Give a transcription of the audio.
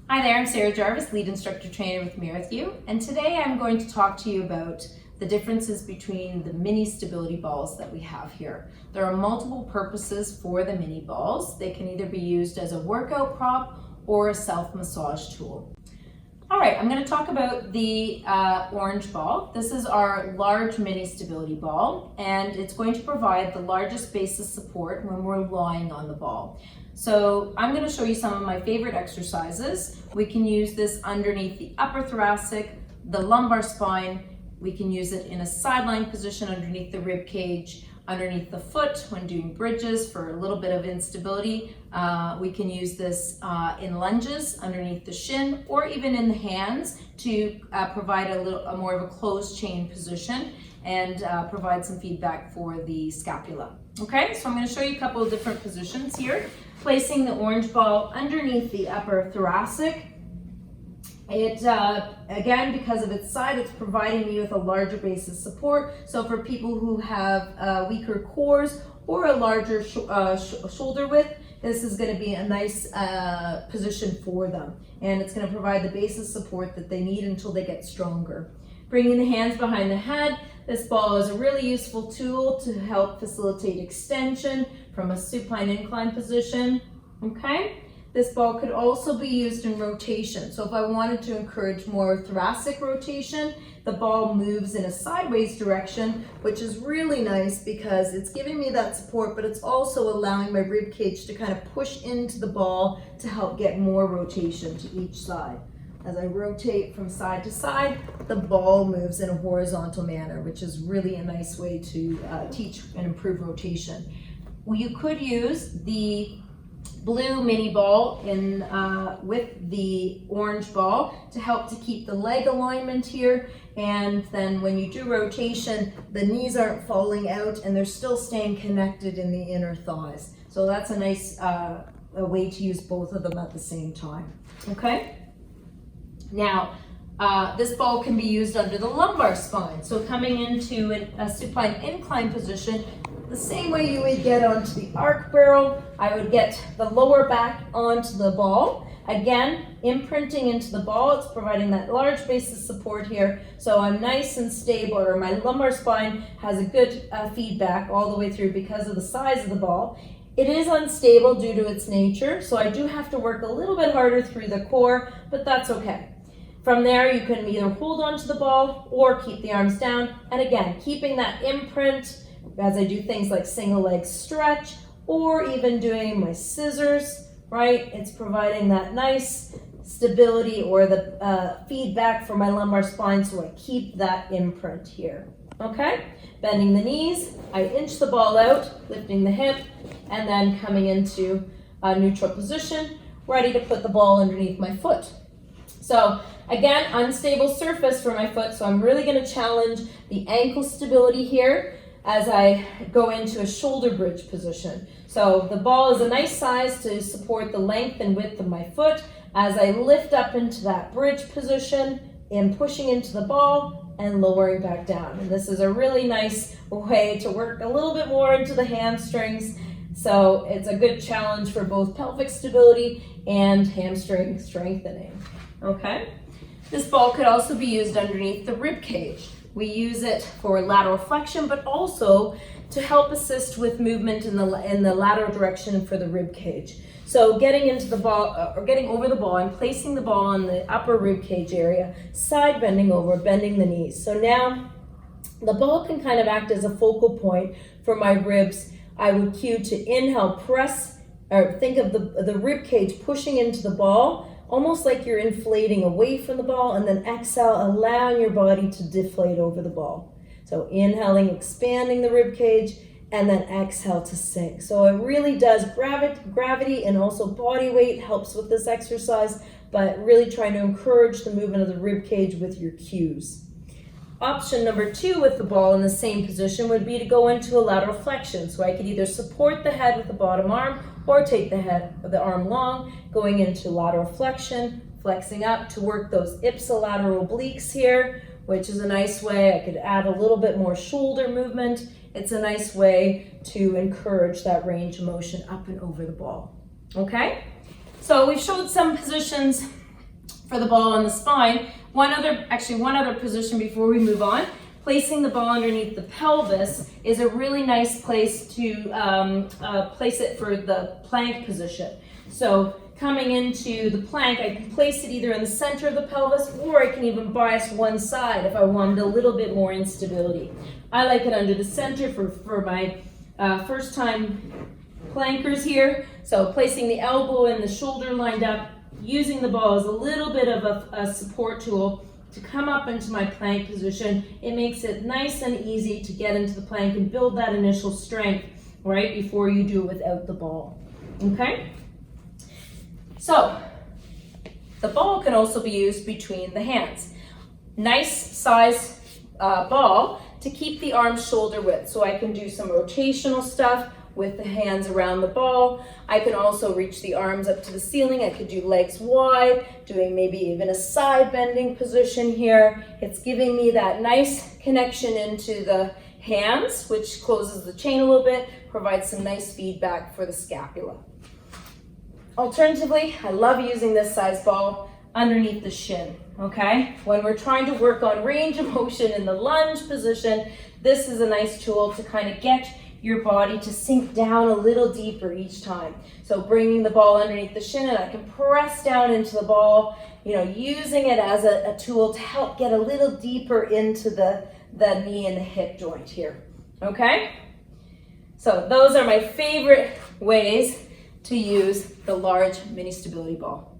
Hi there, I'm Sarah Jarvis, Lead Instructor Trainer with Merrithew, and today I'm going to talk to you about the differences between the mini stability balls that we have here. There are multiple purposes for the mini balls. They can either be used as a workout prop or a self-massage tool. All right, I'm going to talk about the orange ball. This is our large mini stability ball, and it's going to provide the largest base of support when we're lying on the ball. So I'm going to show you some of my favorite exercises. We can use this underneath the upper thoracic, the lumbar spine. We can use it in a sideline position underneath the rib cage, underneath the foot when doing bridges for a little bit of instability. We can use this in lunges underneath the shin, or even in the hands to provide a more of a closed chain position and provide some feedback for the scapula. Okay, so I'm going to show you a couple of different positions here. Placing the orange ball underneath the upper thoracic. It, again, because of its side, it's providing me with a larger base of support. So for people who have weaker cores or a larger shoulder width, this is going to be a nice position for them. And it's going to provide the base of support that they need until they get stronger. Bringing the hands behind the head. This ball is a really useful tool to help facilitate extension from a supine incline position. Okay. This ball could also be used in rotation. So if I wanted to encourage more thoracic rotation, the ball moves in a sideways direction, which is really nice because it's giving me that support, but it's also allowing my rib cage to kind of push into the ball to help get more rotation to each side. As I rotate from side to side, the ball moves in a horizontal manner, which is really a nice way to teach and improve rotation. Well, you could use the blue mini ball with the orange ball to help to keep the leg alignment here, and then when you do rotation, the knees aren't falling out and they're still staying connected in the inner thighs. So that's a nice a way to use both of them at the same time. Okay. Now, this ball can be used under the lumbar spine. So coming into a supine incline position, the same way you would get onto the arc barrel, I would get the lower back onto the ball. Again, imprinting into the ball, it's providing that large base of support here. So I'm nice and stable, or my lumbar spine has a good feedback all the way through because of the size of the ball. It is unstable due to its nature, so I do have to work a little bit harder through the core, but that's okay. From there, you can either hold onto the ball or keep the arms down. And again, keeping that imprint as I do things like single leg stretch or even doing my scissors, right? It's providing that nice stability or the feedback for my lumbar spine, so I keep that imprint here. Okay? Bending the knees, I inch the ball out, lifting the hip, and then coming into a neutral position, ready to put the ball underneath my foot. So again, unstable surface for my foot, so I'm really going to challenge the ankle stability here as I go into a shoulder bridge position. So the ball is a nice size to support the length and width of my foot as I lift up into that bridge position and pushing into the ball and lowering back down. And this is a really nice way to work a little bit more into the hamstrings. So it's a good challenge for both pelvic stability and hamstring strengthening. Okay, this ball could also be used underneath the rib cage. We use it for lateral flexion, but also to help assist with movement in the lateral direction for the rib cage. So getting into the ball, or getting over the ball and placing the ball on the upper rib cage area, side bending over, bending the knees. So now the ball can kind of act as a focal point for my ribs. I would cue to inhale, press, or think of the rib cage pushing into the ball, almost like you're inflating away from the ball, and then exhale, allowing your body to deflate over the ball. So inhaling, expanding the rib cage, and then exhale to sink. So it really does gravity and also body weight helps with this exercise, but really trying to encourage the movement of the rib cage with your cues. Option number 2 with the ball in the same position would be to go into a lateral flexion. So I could either support the head with the bottom arm or take the arm long, going into lateral flexion, flexing up to work those ipsilateral obliques here, which is a nice way. I could add a little bit more shoulder movement. It's a nice way to encourage that range of motion up and over the ball. Okay? So we've showed some positions for the ball on the spine. One other position before we move on. Placing the ball underneath the pelvis is a really nice place to place it for the plank position. So coming into the plank, I can place it either in the center of the pelvis, or I can even bias one side if I wanted a little bit more instability. I like it under the center for my first time plankers here. So placing the elbow and the shoulder lined up, using the ball as a little bit of a support tool to come up into my plank position. It makes it nice and easy to get into the plank and build that initial strength right before you do it without the ball. Okay? So, the ball can also be used between the hands. Nice size ball to keep the arms shoulder width, so I can do some rotational stuff with the hands around the ball. I can also reach the arms up to the ceiling. I could do legs wide, doing maybe even a side bending position here. It's giving me that nice connection into the hands, which closes the chain a little bit, provides some nice feedback for the scapula. Alternatively, I love using this size ball underneath the shin, okay? When we're trying to work on range of motion in the lunge position, this is a nice tool to kind of get your body to sink down a little deeper each time. So bringing the ball underneath the shin, and I can press down into the ball, using it as a tool to help get a little deeper into the knee and the hip joint here, okay? So those are my favorite ways to use the large mini stability ball.